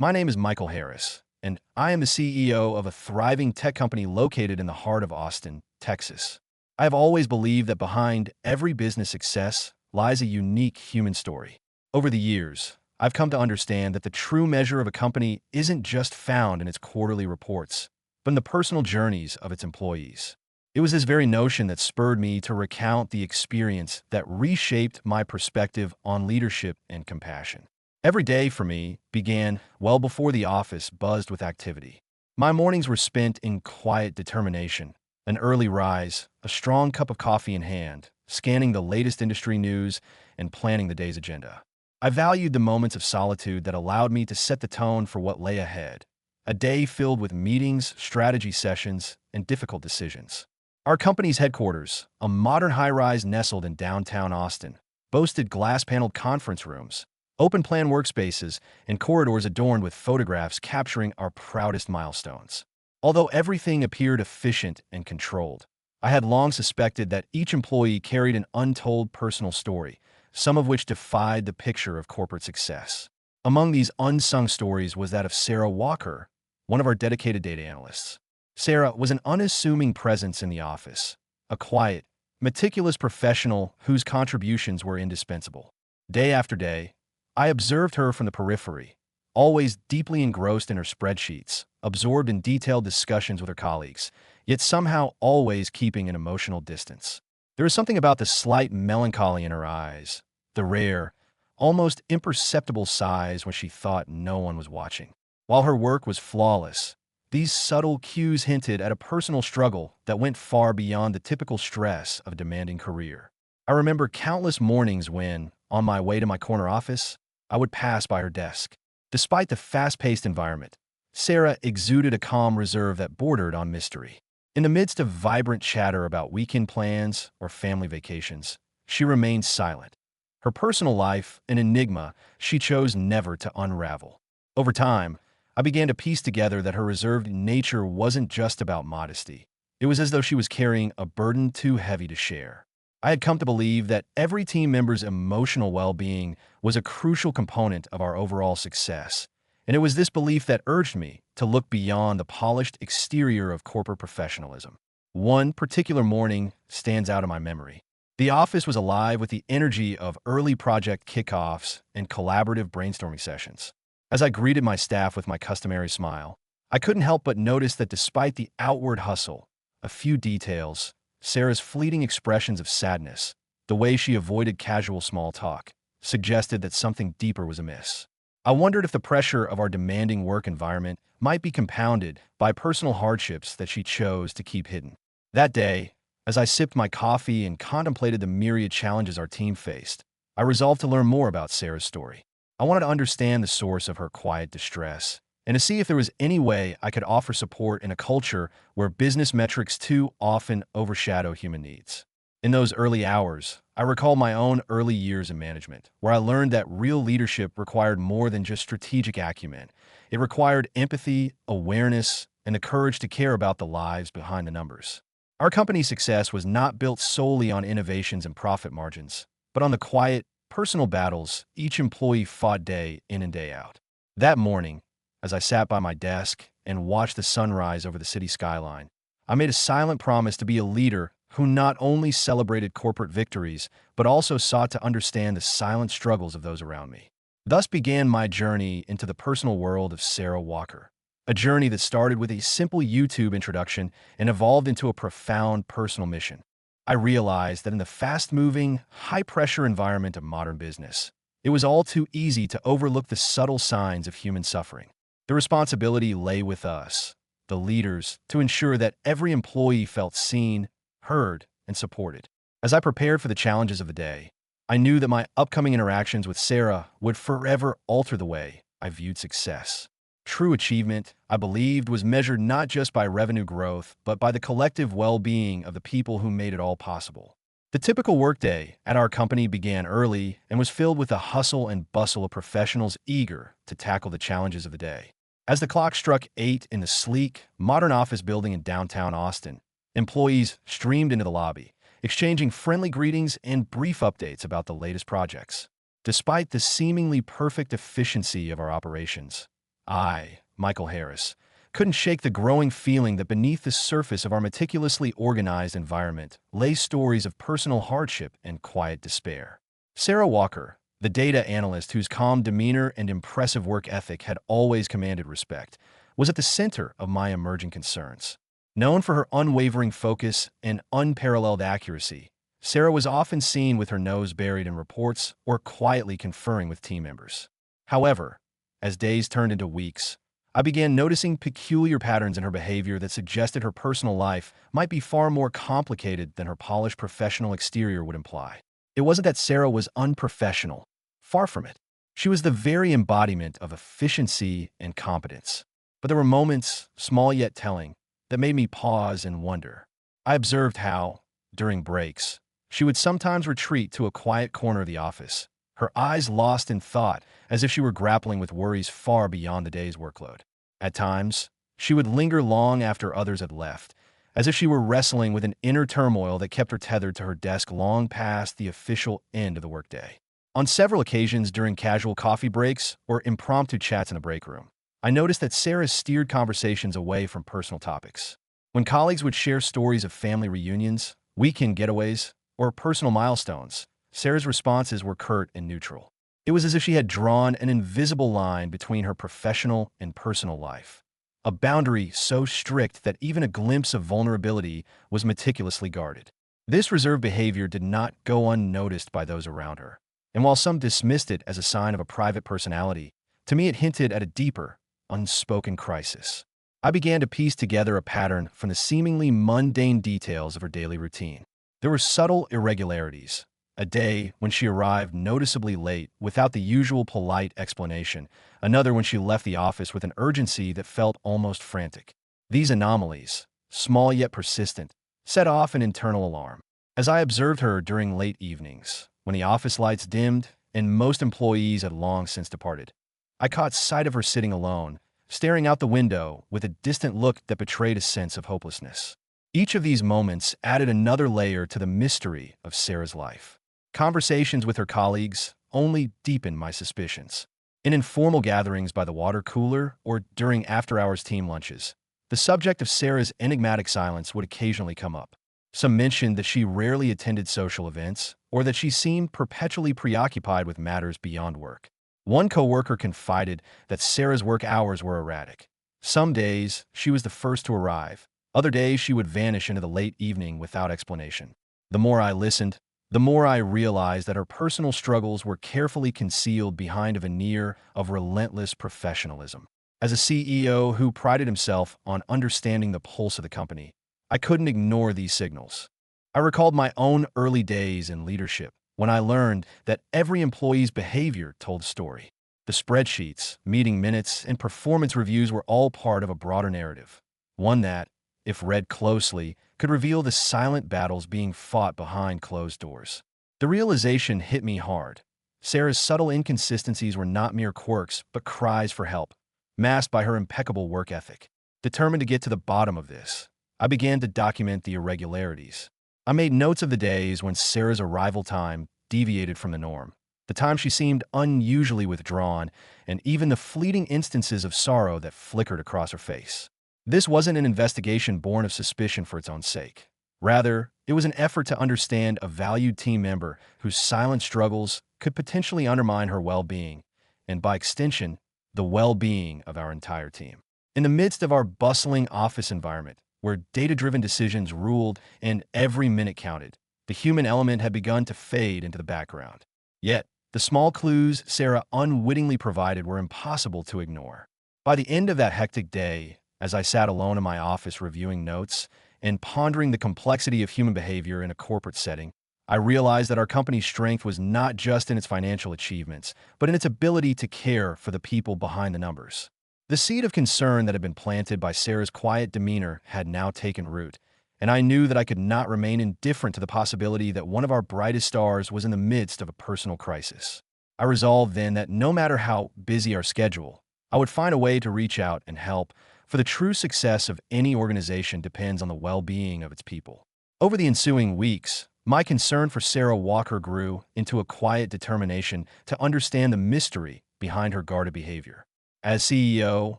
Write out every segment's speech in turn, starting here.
My name is Michael Harris, and I am the CEO of a thriving tech company located in the heart of Austin, Texas. I have always believed that behind every business success lies a unique human story. Over the years, I've come to understand that the true measure of a company isn't just found in its quarterly reports, but in the personal journeys of its employees. It was this very notion that spurred me to recount the experience that reshaped my perspective on leadership and compassion. Every day for me began well before the office buzzed with activity. My mornings were spent in quiet determination, an early rise, a strong cup of coffee in hand, scanning the latest industry news and planning the day's agenda. I valued the moments of solitude that allowed me to set the tone for what lay ahead, a day filled with meetings, strategy sessions, and difficult decisions. Our company's headquarters, a modern high-rise nestled in downtown Austin, boasted glass-paneled conference rooms, open-plan workspaces, and corridors adorned with photographs capturing our proudest milestones. Although everything appeared efficient and controlled, I had long suspected that each employee carried an untold personal story, some of which defied the picture of corporate success. Among these unsung stories was that of Sarah Walker, one of our dedicated data analysts. Sarah was an unassuming presence in the office, a quiet, meticulous professional whose contributions were indispensable. Day after day, I observed her from the periphery, always deeply engrossed in her spreadsheets, absorbed in detailed discussions with her colleagues, yet somehow always keeping an emotional distance. There was something about the slight melancholy in her eyes, the rare, almost imperceptible sighs when she thought no one was watching. While her work was flawless, these subtle cues hinted at a personal struggle that went far beyond the typical stress of a demanding career. I remember countless mornings when, on my way to my corner office, I would pass by her desk. Despite the fast-paced environment, Sarah exuded a calm reserve that bordered on mystery. In the midst of vibrant chatter about weekend plans or family vacations, she remained silent. Her personal life, an enigma she chose never to unravel. Over time, I began to piece together that her reserved nature wasn't just about modesty. It was as though she was carrying a burden too heavy to share. I had come to believe that every team member's emotional well-being was a crucial component of our overall success, and it was this belief that urged me to look beyond the polished exterior of corporate professionalism. One particular morning stands out in my memory. The office was alive with the energy of early project kickoffs and collaborative brainstorming sessions. As I greeted my staff with my customary smile, I couldn't help but notice that despite the outward hustle, a few details, Sarah's fleeting expressions of sadness, the way she avoided casual small talk, suggested that something deeper was amiss. I wondered if the pressure of our demanding work environment might be compounded by personal hardships that she chose to keep hidden. That day, as I sipped my coffee and contemplated the myriad challenges our team faced, I resolved to learn more about Sarah's story. I wanted to understand the source of her quiet distress, and to see if there was any way I could offer support in a culture where business metrics too often overshadow human needs. In those early hours, I recall my own early years in management, where I learned that real leadership required more than just strategic acumen. It required empathy, awareness, and the courage to care about the lives behind the numbers. Our company's success was not built solely on innovations and profit margins, but on the quiet, personal battles each employee fought day in and day out. That morning, as I sat by my desk and watched the sunrise over the city skyline, I made a silent promise to be a leader who not only celebrated corporate victories, but also sought to understand the silent struggles of those around me. Thus began my journey into the personal world of Sarah Walker, a journey that started with a simple YouTube introduction and evolved into a profound personal mission. I realized that in the fast-moving, high-pressure environment of modern business, it was all too easy to overlook the subtle signs of human suffering. The responsibility lay with us, the leaders, to ensure that every employee felt seen, heard, and supported. As I prepared for the challenges of the day, I knew that my upcoming interactions with Sarah would forever alter the way I viewed success. True achievement, I believed, was measured not just by revenue growth, but by the collective well-being of the people who made it all possible. The typical workday at our company began early and was filled with the hustle and bustle of professionals eager to tackle the challenges of the day. As the clock struck 8 in the sleek, modern office building in downtown Austin, employees streamed into the lobby, exchanging friendly greetings and brief updates about the latest projects. Despite the seemingly perfect efficiency of our operations, I, Michael Harris, couldn't shake the growing feeling that beneath the surface of our meticulously organized environment lay stories of personal hardship and quiet despair. Sarah Walker, the data analyst whose calm demeanor and impressive work ethic had always commanded respect, was at the center of my emerging concerns. Known for her unwavering focus and unparalleled accuracy, Sarah was often seen with her nose buried in reports or quietly conferring with team members. However, as days turned into weeks, I began noticing peculiar patterns in her behavior that suggested her personal life might be far more complicated than her polished professional exterior would imply. It wasn't that Sarah was unprofessional. Far from it. She was the very embodiment of efficiency and competence. But there were moments, small yet telling, that made me pause and wonder. I observed how, during breaks, she would sometimes retreat to a quiet corner of the office, her eyes lost in thought as if she were grappling with worries far beyond the day's workload. At times, she would linger long after others had left, as if she were wrestling with an inner turmoil that kept her tethered to her desk long past the official end of the workday. On several occasions during casual coffee breaks or impromptu chats in the break room, I noticed that Sarah steered conversations away from personal topics. When colleagues would share stories of family reunions, weekend getaways, or personal milestones, Sarah's responses were curt and neutral. It was as if she had drawn an invisible line between her professional and personal life, a boundary so strict that even a glimpse of vulnerability was meticulously guarded. This reserved behavior did not go unnoticed by those around her, and while some dismissed it as a sign of a private personality, to me it hinted at a deeper, unspoken crisis. I began to piece together a pattern from the seemingly mundane details of her daily routine. There were subtle irregularities. A day when she arrived noticeably late without the usual polite explanation, another when she left the office with an urgency that felt almost frantic. These anomalies, small yet persistent, set off an internal alarm. As I observed her during late evenings, when the office lights dimmed and most employees had long since departed, I caught sight of her sitting alone, staring out the window with a distant look that betrayed a sense of hopelessness. Each of these moments added another layer to the mystery of Sarah's life. Conversations with her colleagues only deepened my suspicions. In informal gatherings by the water cooler or during after-hours team lunches, the subject of Sarah's enigmatic silence would occasionally come up. Some mentioned that she rarely attended social events or that she seemed perpetually preoccupied with matters beyond work. One coworker confided that Sarah's work hours were erratic. Some days, she was the first to arrive. Other days, she would vanish into the late evening without explanation. The more I listened, the more I realized that her personal struggles were carefully concealed behind a veneer of relentless professionalism. As a CEO who prided himself on understanding the pulse of the company, I couldn't ignore these signals. I recalled my own early days in leadership when I learned that every employee's behavior told a story. The spreadsheets, meeting minutes, and performance reviews were all part of a broader narrative, one that, if read closely, could reveal the silent battles being fought behind closed doors. The realization hit me hard. Sarah's subtle inconsistencies were not mere quirks, but cries for help, masked by her impeccable work ethic. Determined to get to the bottom of this, I began to document the irregularities. I made notes of the days when Sarah's arrival time deviated from the norm, the time she seemed unusually withdrawn, and even the fleeting instances of sorrow that flickered across her face. This wasn't an investigation born of suspicion for its own sake. Rather, it was an effort to understand a valued team member whose silent struggles could potentially undermine her well-being, and by extension, the well-being of our entire team. In the midst of our bustling office environment, where data-driven decisions ruled and every minute counted, the human element had begun to fade into the background. Yet, the small clues Sarah unwittingly provided were impossible to ignore. By the end of that hectic day, as I sat alone in my office reviewing notes and pondering the complexity of human behavior in a corporate setting, I realized that our company's strength was not just in its financial achievements, but in its ability to care for the people behind the numbers. The seed of concern that had been planted by Sarah's quiet demeanor had now taken root, and I knew that I could not remain indifferent to the possibility that one of our brightest stars was in the midst of a personal crisis. I resolved then that no matter how busy our schedule, I would find a way to reach out and help, for the true success of any organization depends on the well-being of its people. Over the ensuing weeks, my concern for Sarah Walker grew into a quiet determination to understand the mystery behind her guarded behavior. As CEO,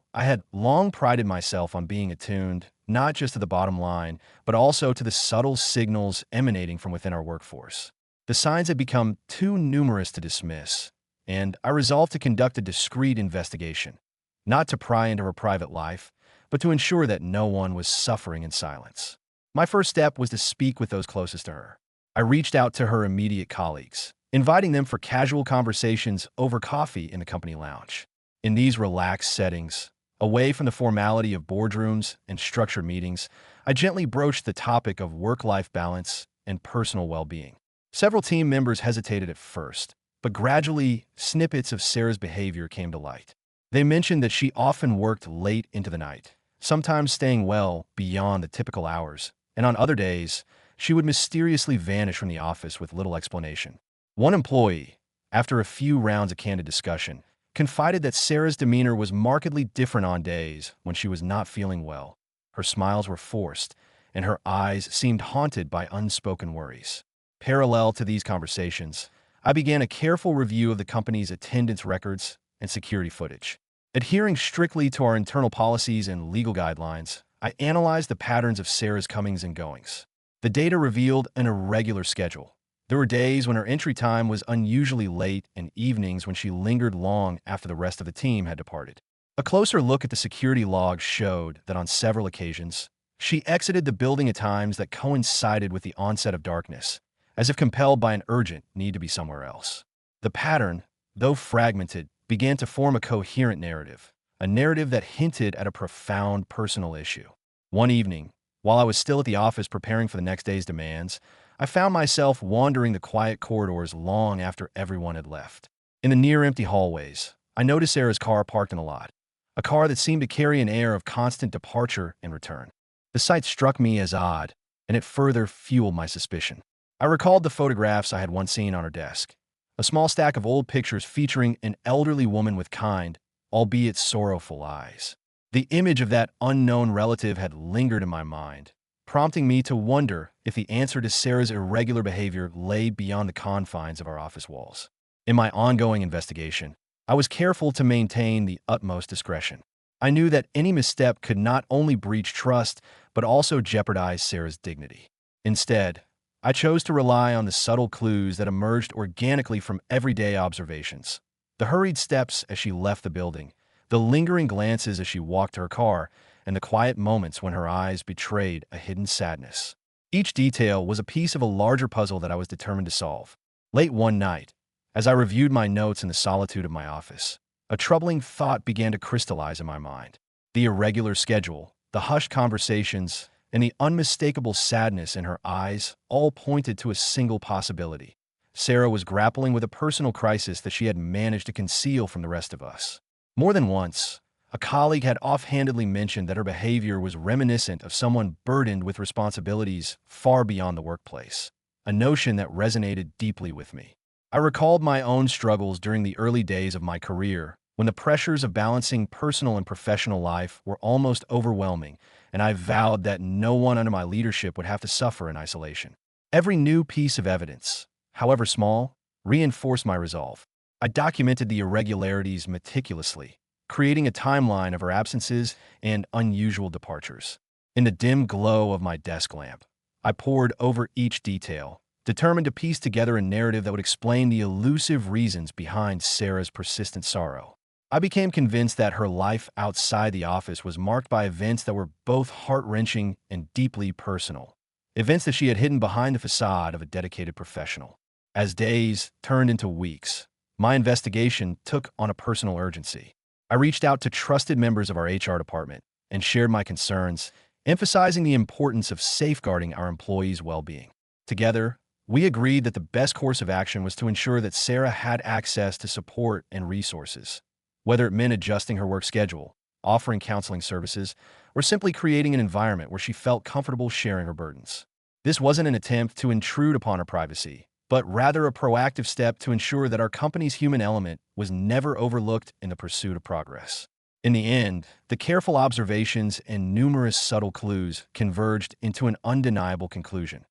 I had long prided myself on being attuned not just to the bottom line, but also to the subtle signals emanating from within our workforce. The signs had become too numerous to dismiss, and I resolved to conduct a discreet investigation, not to pry into her private life, but to ensure that no one was suffering in silence. My first step was to speak with those closest to her. I reached out to her immediate colleagues, inviting them for casual conversations over coffee in the company lounge. In these relaxed settings, away from the formality of boardrooms and structured meetings, I gently broached the topic of work-life balance and personal well-being. Several team members hesitated at first, but gradually, snippets of Sarah's behavior came to light. They mentioned that she often worked late into the night, sometimes staying well beyond the typical hours, and on other days, she would mysteriously vanish from the office with little explanation. One employee, after a few rounds of candid discussion, confided that Sarah's demeanor was markedly different on days when she was not feeling well. Her smiles were forced, and her eyes seemed haunted by unspoken worries. Parallel to these conversations, I began a careful review of the company's attendance records and security footage. Adhering strictly to our internal policies and legal guidelines, I analyzed the patterns of Sarah's comings and goings. The data revealed an irregular schedule. There were days when her entry time was unusually late and evenings when she lingered long after the rest of the team had departed. A closer look at the security logs showed that on several occasions, she exited the building at times that coincided with the onset of darkness, as if compelled by an urgent need to be somewhere else. The pattern, though fragmented, began to form a coherent narrative, a narrative that hinted at a profound personal issue. One evening, while I was still at the office preparing for the next day's demands, I found myself wandering the quiet corridors long after everyone had left. In the near-empty hallways, I noticed Sarah's car parked in a lot, a car that seemed to carry an air of constant departure and return. The sight struck me as odd, and it further fueled my suspicion. I recalled the photographs I had once seen on her desk, a small stack of old pictures featuring an elderly woman with kind, albeit sorrowful eyes. The image of that unknown relative had lingered in my mind, prompting me to wonder if the answer to Sarah's irregular behavior lay beyond the confines of our office walls. In my ongoing investigation, I was careful to maintain the utmost discretion. I knew that any misstep could not only breach trust, but also jeopardize Sarah's dignity. Instead, I chose to rely on the subtle clues that emerged organically from everyday observations. The hurried steps as she left the building, the lingering glances as she walked to her car, and the quiet moments when her eyes betrayed a hidden sadness. Each detail was a piece of a larger puzzle that I was determined to solve. Late one night, as I reviewed my notes in the solitude of my office, a troubling thought began to crystallize in my mind. The irregular schedule, the hushed conversations, and the unmistakable sadness in her eyes all pointed to a single possibility. Sarah was grappling with a personal crisis that she had managed to conceal from the rest of us. More than once, a colleague had offhandedly mentioned that her behavior was reminiscent of someone burdened with responsibilities far beyond the workplace, a notion that resonated deeply with me. I recalled my own struggles during the early days of my career, when the pressures of balancing personal and professional life were almost overwhelming, and I vowed that no one under my leadership would have to suffer in isolation. Every new piece of evidence, however small, reinforced my resolve. I documented the irregularities meticulously, creating a timeline of her absences and unusual departures. In the dim glow of my desk lamp, I pored over each detail, determined to piece together a narrative that would explain the elusive reasons behind Sarah's persistent sorrow. I became convinced that her life outside the office was marked by events that were both heart-wrenching and deeply personal, events that she had hidden behind the facade of a dedicated professional. As days turned into weeks, my investigation took on a personal urgency. I reached out to trusted members of our HR department and shared my concerns, emphasizing the importance of safeguarding our employees' well-being. Together, we agreed that the best course of action was to ensure that Sarah had access to support and resources, whether it meant adjusting her work schedule, offering counseling services, or simply creating an environment where she felt comfortable sharing her burdens. This wasn't an attempt to intrude upon her privacy, but rather a proactive step to ensure that our company's human element was never overlooked in the pursuit of progress. In the end, the careful observations and numerous subtle clues converged into an undeniable conclusion.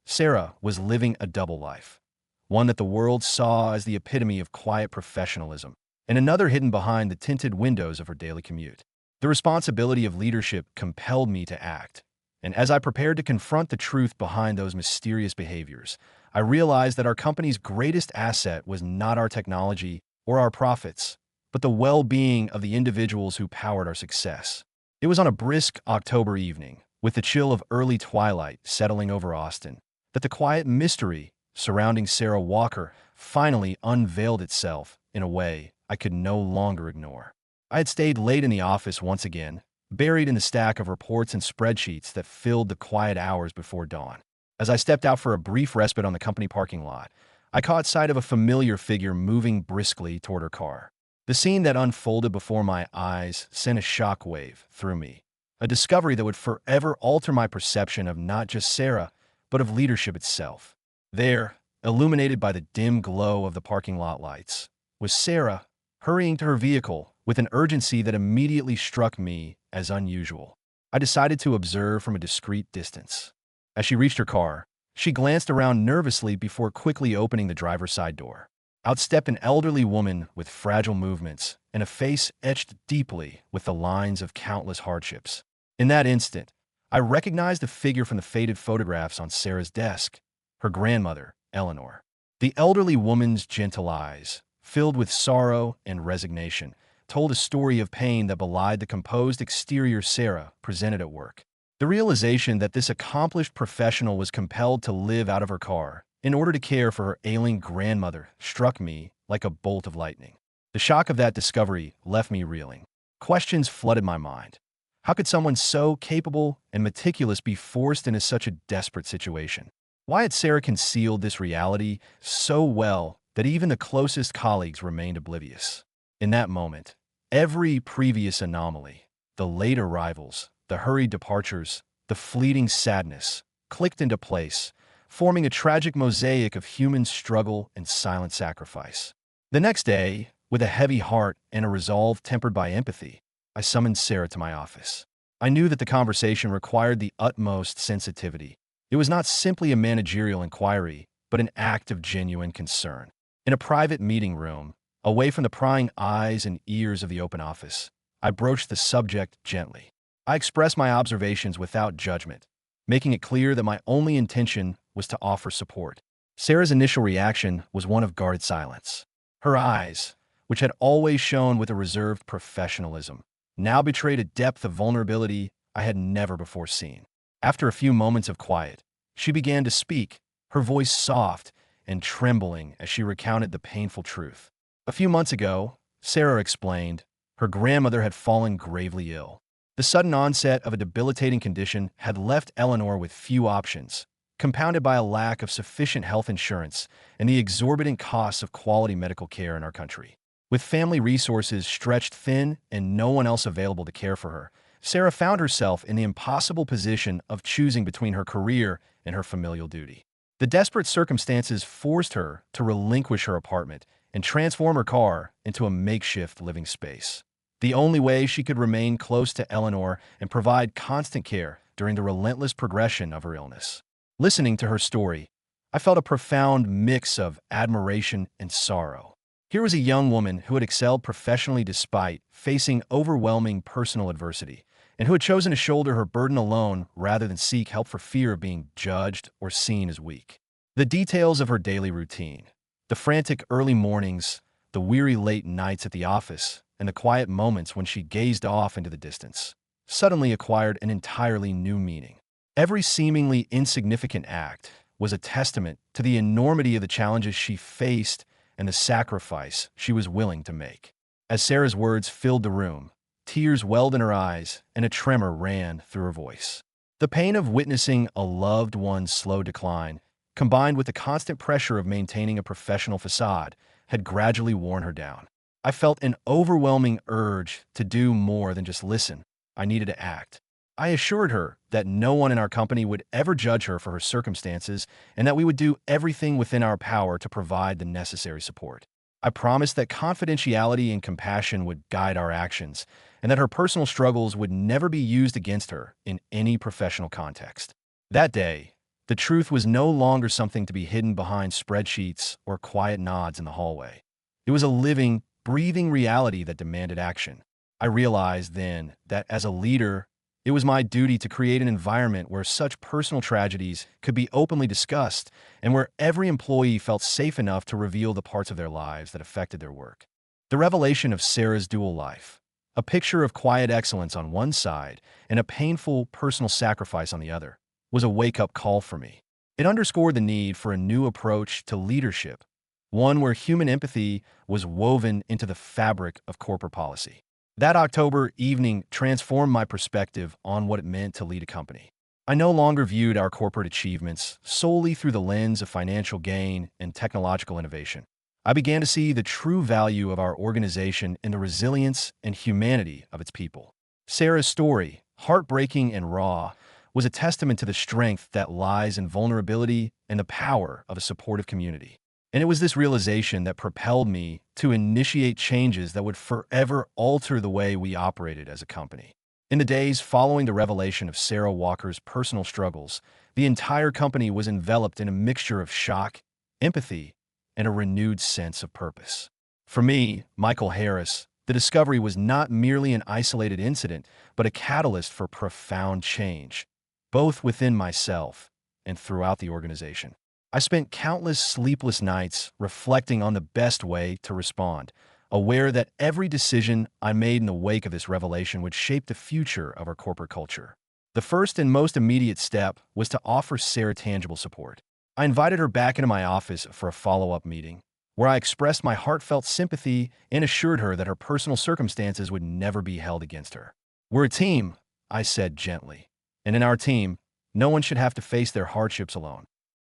Sarah was living a double life, one that the world saw as the epitome of quiet professionalism, and another hidden behind the tinted windows of her daily commute. The responsibility of leadership compelled me to act, and as I prepared to confront the truth behind those mysterious behaviors, I realized that our company's greatest asset was not our technology or our profits, but the well-being of the individuals who powered our success. It was on a brisk October evening, with the chill of early twilight settling over Austin, that the quiet mystery surrounding Sarah Walker finally unveiled itself in a way I could no longer ignore. I had stayed late in the office once again, buried in the stack of reports and spreadsheets that filled the quiet hours before dawn. As I stepped out for a brief respite on the company parking lot, I caught sight of a familiar figure moving briskly toward her car. The scene that unfolded before my eyes sent a shockwave through me, a discovery that would forever alter my perception of not just Sarah, but of leadership itself. There, illuminated by the dim glow of the parking lot lights, was Sarah, hurrying to her vehicle with an urgency that immediately struck me as unusual. I decided to observe from a discreet distance. As she reached her car, she glanced around nervously before quickly opening the driver's side door. Out stepped an elderly woman with fragile movements and a face etched deeply with the lines of countless hardships. In that instant, I recognized a figure from the faded photographs on Sarah's desk, her grandmother, Eleanor. The elderly woman's gentle eyes, filled with sorrow and resignation, told a story of pain that belied the composed exterior Sarah presented at work. The realization that this accomplished professional was compelled to live out of her car in order to care for her ailing grandmother struck me like a bolt of lightning. The shock of that discovery left me reeling. Questions flooded my mind. How could someone so capable and meticulous be forced into such a desperate situation? Why had Sarah concealed this reality so well that even the closest colleagues remained oblivious? In that moment, every previous anomaly, the late arrivals, the hurried departures, the fleeting sadness, clicked into place, forming a tragic mosaic of human struggle and silent sacrifice. The next day, with a heavy heart and a resolve tempered by empathy, I summoned Sarah to my office. I knew that the conversation required the utmost sensitivity. It was not simply a managerial inquiry, but an act of genuine concern. In a private meeting room, away from the prying eyes and ears of the open office, I broached the subject gently. I expressed my observations without judgment, making it clear that my only intention was to offer support. Sarah's initial reaction was one of guarded silence. Her eyes, which had always shone with a reserved professionalism, now betrayed a depth of vulnerability I had never before seen. After a few moments of quiet, she began to speak, her voice soft and trembling as she recounted the painful truth. A few months ago, Sarah explained, her grandmother had fallen gravely ill. The sudden onset of a debilitating condition had left Eleanor with few options, compounded by a lack of sufficient health insurance and the exorbitant costs of quality medical care in our country. With family resources stretched thin and no one else available to care for her, Sarah found herself in the impossible position of choosing between her career and her familial duty. The desperate circumstances forced her to relinquish her apartment and transform her car into a makeshift living space. The only way she could remain close to Eleanor and provide constant care during the relentless progression of her illness. Listening to her story, I felt a profound mix of admiration and sorrow. Here was a young woman who had excelled professionally despite facing overwhelming personal adversity, and who had chosen to shoulder her burden alone rather than seek help for fear of being judged or seen as weak. The details of her daily routine, the frantic early mornings, the weary late nights at the office, and the quiet moments when she gazed off into the distance, suddenly acquired an entirely new meaning. Every seemingly insignificant act was a testament to the enormity of the challenges she faced and the sacrifice she was willing to make. As Sarah's words filled the room, tears welled in her eyes and a tremor ran through her voice. The pain of witnessing a loved one's slow decline, combined with the constant pressure of maintaining a professional facade, had gradually worn her down. I felt an overwhelming urge to do more than just listen. I needed to act. I assured her that no one in our company would ever judge her for her circumstances and that we would do everything within our power to provide the necessary support. I promised that confidentiality and compassion would guide our actions and that her personal struggles would never be used against her in any professional context. That day, the truth was no longer something to be hidden behind spreadsheets or quiet nods in the hallway. It was a living, breathing reality that demanded action. I realized then that as a leader, it was my duty to create an environment where such personal tragedies could be openly discussed and where every employee felt safe enough to reveal the parts of their lives that affected their work. The revelation of Sarah's dual life, a picture of quiet excellence on one side and a painful personal sacrifice on the other, was a wake-up call for me. It underscored the need for a new approach to leadership, one where human empathy was woven into the fabric of corporate policy. That October evening transformed my perspective on what it meant to lead a company. I no longer viewed our corporate achievements solely through the lens of financial gain and technological innovation. I began to see the true value of our organization in the resilience and humanity of its people. Sarah's story, heartbreaking and raw, was a testament to the strength that lies in vulnerability and the power of a supportive community. And it was this realization that propelled me to initiate changes that would forever alter the way we operated as a company. In the days following the revelation of Sarah Walker's personal struggles, the entire company was enveloped in a mixture of shock, empathy, and a renewed sense of purpose. For me, Michael Harris, the discovery was not merely an isolated incident, but a catalyst for profound change, both within myself and throughout the organization. I spent countless sleepless nights reflecting on the best way to respond, aware that every decision I made in the wake of this revelation would shape the future of our corporate culture. The first and most immediate step was to offer Sarah tangible support. I invited her back into my office for a follow-up meeting, where I expressed my heartfelt sympathy and assured her that her personal circumstances would never be held against her. "We're a team," I said gently, "and in our team, no one should have to face their hardships alone."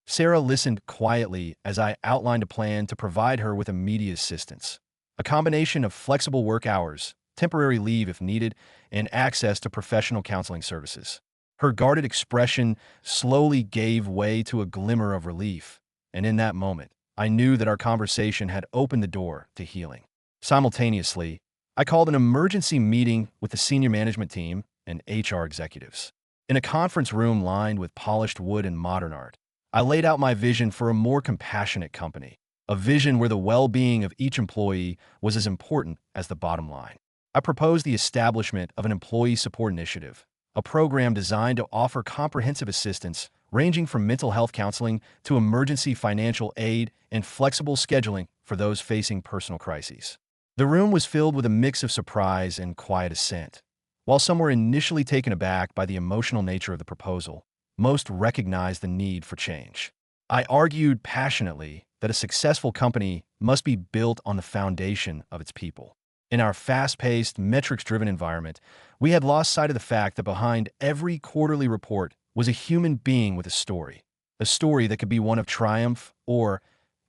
Sarah listened quietly as I outlined a plan to provide her with immediate assistance, a combination of flexible work hours, temporary leave if needed, and access to professional counseling services. Her guarded expression slowly gave way to a glimmer of relief, and in that moment, I knew that our conversation had opened the door to healing. Simultaneously, I called an emergency meeting with the senior management team and HR executives. In a conference room lined with polished wood and modern art, I laid out my vision for a more compassionate company, a vision where the well-being of each employee was as important as the bottom line. I proposed the establishment of an employee support initiative, a program designed to offer comprehensive assistance ranging from mental health counseling to emergency financial aid and flexible scheduling for those facing personal crises. The room was filled with a mix of surprise and quiet assent. While some were initially taken aback by the emotional nature of the proposal, most recognized the need for change. I argued passionately that a successful company must be built on the foundation of its people. In our fast-paced, metrics-driven environment, we had lost sight of the fact that behind every quarterly report was a human being with a story that could be one of triumph or,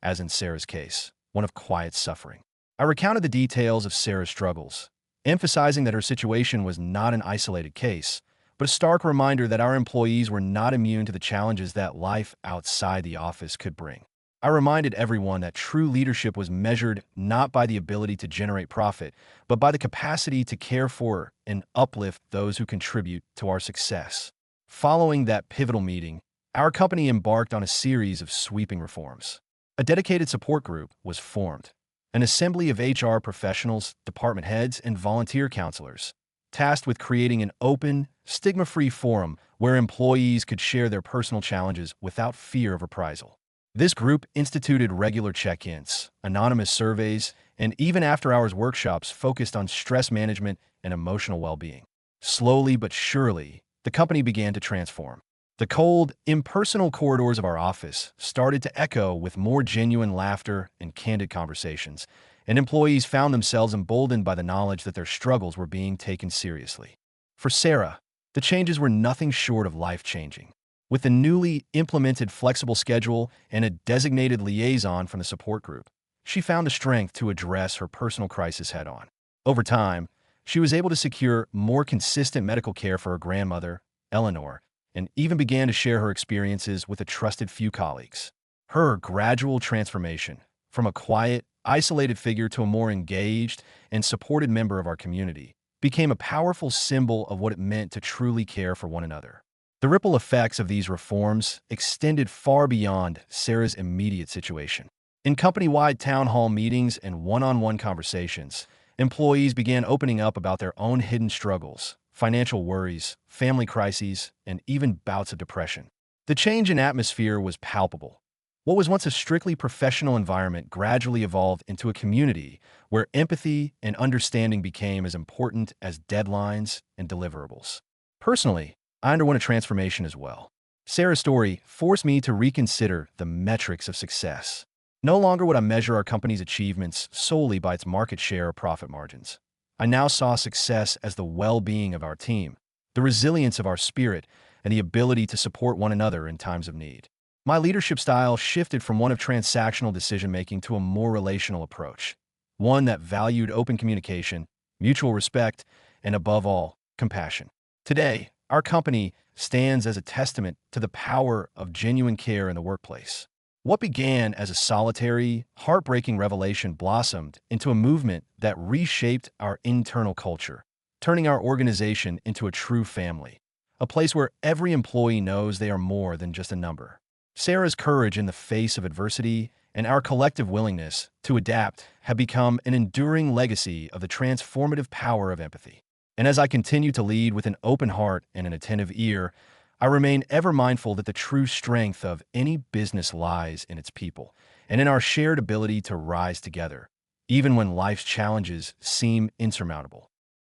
as in Sarah's case, one of quiet suffering. I recounted the details of Sarah's struggles, emphasizing that her situation was not an isolated case, but a stark reminder that our employees were not immune to the challenges that life outside the office could bring. I reminded everyone that true leadership was measured not by the ability to generate profit, but by the capacity to care for and uplift those who contribute to our success. Following that pivotal meeting, our company embarked on a series of sweeping reforms. A dedicated support group was formed, an assembly of HR professionals, department heads, and volunteer counselors, tasked with creating an open, stigma-free forum where employees could share their personal challenges without fear of reprisal. This group instituted regular check-ins, anonymous surveys, and even after-hours workshops focused on stress management and emotional well-being. Slowly but surely, the company began to transform. The cold, impersonal corridors of our office started to echo with more genuine laughter and candid conversations, and employees found themselves emboldened by the knowledge that their struggles were being taken seriously. For Sarah, the changes were nothing short of life-changing. With the newly implemented flexible schedule and a designated liaison from the support group, she found the strength to address her personal crisis head-on. Over time, she was able to secure more consistent medical care for her grandmother, Eleanor, and even began to share her experiences with a trusted few colleagues. Her gradual transformation, from a quiet, isolated figure to a more engaged and supported member of our community, became a powerful symbol of what it meant to truly care for one another. The ripple effects of these reforms extended far beyond Sarah's immediate situation. In company-wide town hall meetings and one-on-one conversations, employees began opening up about their own hidden struggles, financial worries, family crises, and even bouts of depression. The change in atmosphere was palpable. What was once a strictly professional environment gradually evolved into a community where empathy and understanding became as important as deadlines and deliverables. Personally, I underwent a transformation as well. Sarah's story forced me to reconsider the metrics of success. No longer would I measure our company's achievements solely by its market share or profit margins. I now saw success as the well-being of our team, the resilience of our spirit, and the ability to support one another in times of need. My leadership style shifted from one of transactional decision-making to a more relational approach, one that valued open communication, mutual respect, and above all, compassion. Today, our company stands as a testament to the power of genuine care in the workplace. What began as a solitary, heartbreaking revelation blossomed into a movement that reshaped our internal culture, turning our organization into a true family, a place where every employee knows they are more than just a number. Sarah's courage in the face of adversity and our collective willingness to adapt have become an enduring legacy of the transformative power of empathy. And as I continue to lead with an open heart and an attentive ear, I remain ever mindful that the true strength of any business lies in its people and in our shared ability to rise together, even when life's challenges seem insurmountable.